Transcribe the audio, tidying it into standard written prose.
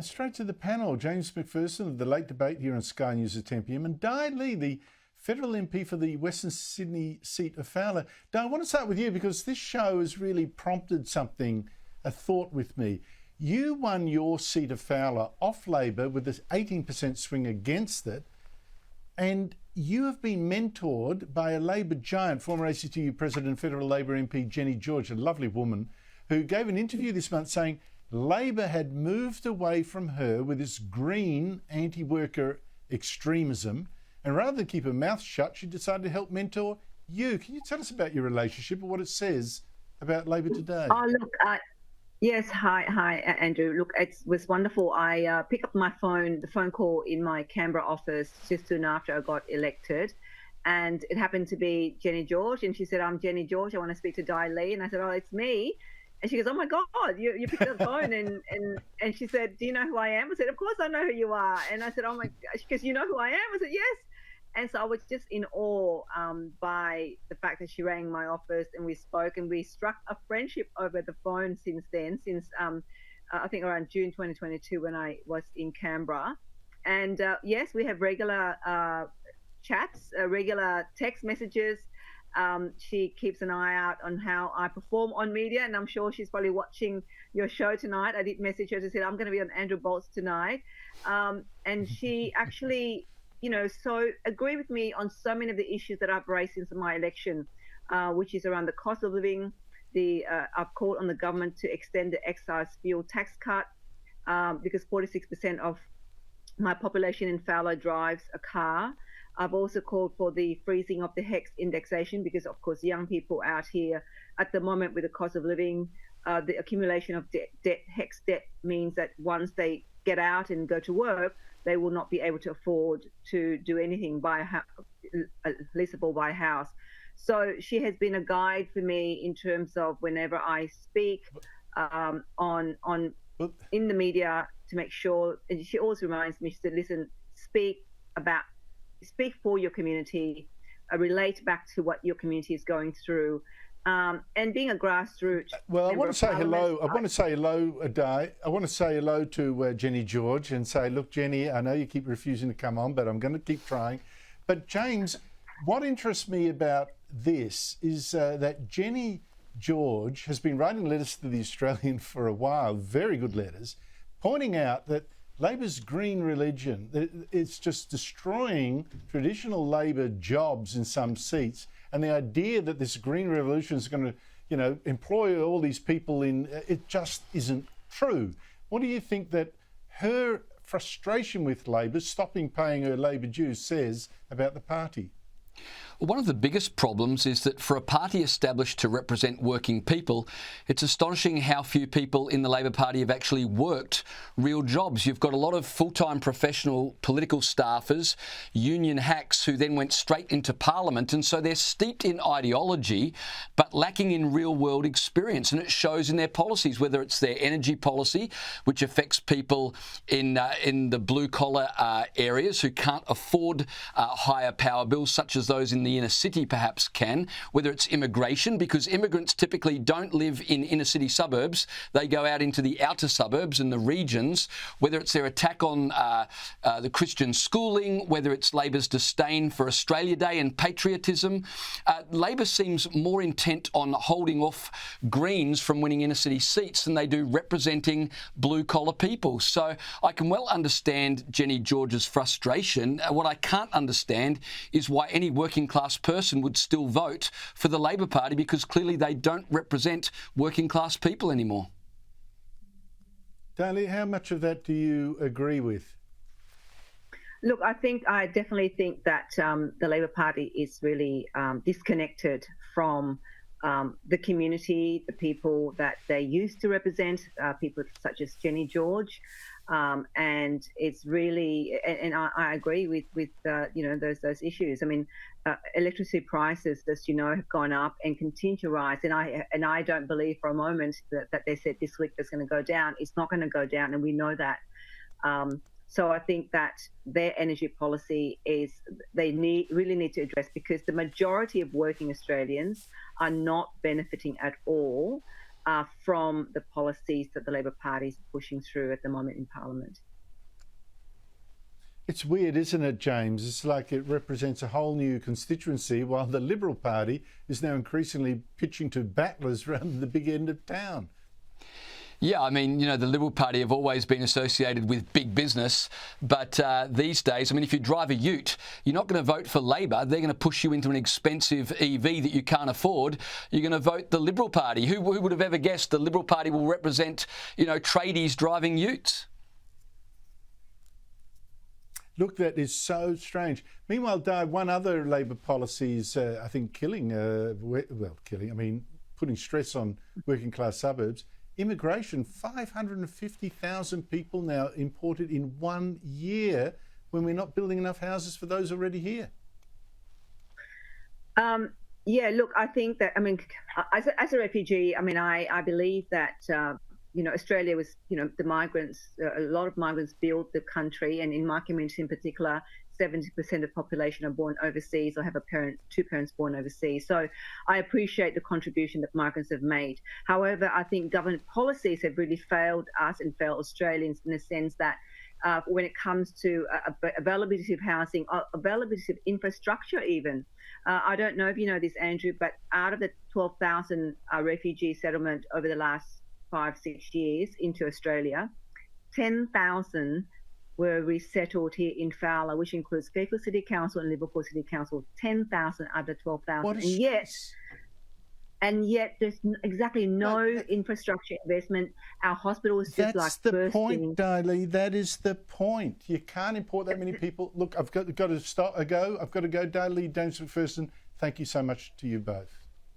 Straight to the panel. James Macpherson of the Late Debate here on Sky News at 10 p.m. and Di Lee, the federal MP for the Western Sydney seat of Fowler. Di, I want to start with you because this show has really prompted something, a thought with me. You won your seat of Fowler off Labor with this 18% swing against it, and you have been mentored by a Labor giant, former ACTU President, Federal Labor MP Jenny George, a lovely woman, who gave an interview this month saying Labor had moved away from her with this green anti-worker extremism, and rather than keep her mouth shut, she decided to help mentor you. Can you tell us about your relationship and what it says about Labor today? Oh, look, yes, hi, Andrew. Look, it was wonderful. I picked up the phone call in my Canberra office just soon after I got elected, and it happened to be Jenny George, and she said, "I'm Jenny George. I want to speak to Di Lee," and I said, "Oh, it's me." And she goes, "Oh my God, you picked up the phone," and she said, "Do you know who I am?" I said, "Of course I know who you are." And I said, "Oh my gosh," she goes, "You know who I am?" I said, "Yes." And so I was just in awe by the fact that she rang my office and we spoke, and we struck a friendship over the phone since then, since I think around June 2022 when I was in Canberra. And yes, we have regular chats, regular text messages. She keeps an eye out on how I perform on media, and I'm sure she's probably watching your show tonight. I did message her to say I'm going to be on Andrew Bolt's tonight, and she actually, so agree with me on so many of the issues that I've raised since my election, which is around the cost of living. I've called on the government to extend the excise fuel tax cut because 46% of my population in Fowler drives a car. I've also called for the freezing of the HEX indexation because, of course, young people out here at the moment with the cost of living, the accumulation of HEX debt means that once they get out and go to work, they will not be able to afford to do anything, leaseable by house. So she has been a guide for me in terms of whenever I speak in the media to make sure, and she always reminds me, she said, listen, speak for your community, relate back to what your community is going through. And being a grassroots. Well, I want to say hello. I want to say hello, Di. I want to say hello to Jenny George and say, look, Jenny, I know you keep refusing to come on, but I'm going to keep trying. But James, what interests me about this is that Jenny George has been writing letters to the Australian for a while, very good letters, pointing out that Labor's green religion, it's just destroying traditional Labor jobs in some seats. And the idea that this green revolution is going to, employ all these people it just isn't true. What do you think that her frustration with Labor, stopping paying her Labor dues, says about the party? Well, one of the biggest problems is that for a party established to represent working people, it's astonishing how few people in the Labor Party have actually worked real jobs. You've got a lot of full-time professional political staffers, union hacks who then went straight into Parliament, and so they're steeped in ideology but lacking in real-world experience, and it shows in their policies, whether it's their energy policy, which affects people in the blue-collar areas who can't afford higher power bills, such as those in the inner city perhaps can, whether it's immigration, because immigrants typically don't live in inner city suburbs, they go out into the outer suburbs and the regions, whether it's their attack on the Christian schooling, whether it's Labor's disdain for Australia Day and patriotism. Labor seems more intent on holding off Greens from winning inner city seats than they do representing blue collar people. So I can well understand Jenny George's frustration. What I can't understand is why any working class person would still vote for the Labor Party, because clearly they don't represent working class people anymore. Dali, how much of that do you agree with? Look, I definitely think that the Labor Party is really disconnected from the community, the people that they used to represent, people such as Jenny George. And it's really, and I agree with those issues. I mean, electricity prices, as you know, have gone up and continue to rise. And I don't believe for a moment that they said this week it's going to go down. It's not going to go down, and we know that. So I think that their energy policy is really need to address, because the majority of working Australians are not benefiting at all from the policies that the Labor Party is pushing through at the moment in Parliament. It's weird, isn't it, James? It's like it represents a whole new constituency, while the Liberal Party is now increasingly pitching to battlers around the big end of town. Yeah, I mean, you know, the Liberal Party have always been associated with big business, but these days, I mean, if you drive a ute, you're not going to vote for Labor. They're going to push you into an expensive EV that you can't afford. You're going to vote the Liberal Party. Who would have ever guessed the Liberal Party will represent, you know, tradies driving utes? Look, that is so strange. Meanwhile, Di, one other Labor policy is, I think, killing, putting stress on working class suburbs. Immigration, 550,000 people now imported in 1 year when we're not building enough houses for those already here. Yeah, look, I think that, I mean, as a refugee, I mean, I believe that, Australia was, the migrants, a lot of migrants built the country, and in my community in particular, 70% of the population are born overseas or have two parents born overseas. So I appreciate the contribution that migrants have made. However, I think government policies have really failed us and failed Australians in the sense that when it comes to availability of housing, availability of infrastructure even. I don't know if you know this, Andrew, but out of the 12,000 refugee settlement over the last 5-6 years into Australia, 10,000 were resettled here in Fowler, which includes Fairfield City Council and Liverpool City Council. 10,000 out of 12,000, and yet there's exactly no infrastructure investment. Our hospital is just That's the point, Daly. That is the point. You can't import that many people. Look, I've got to go. Daly, James Macpherson, thank you so much to you both.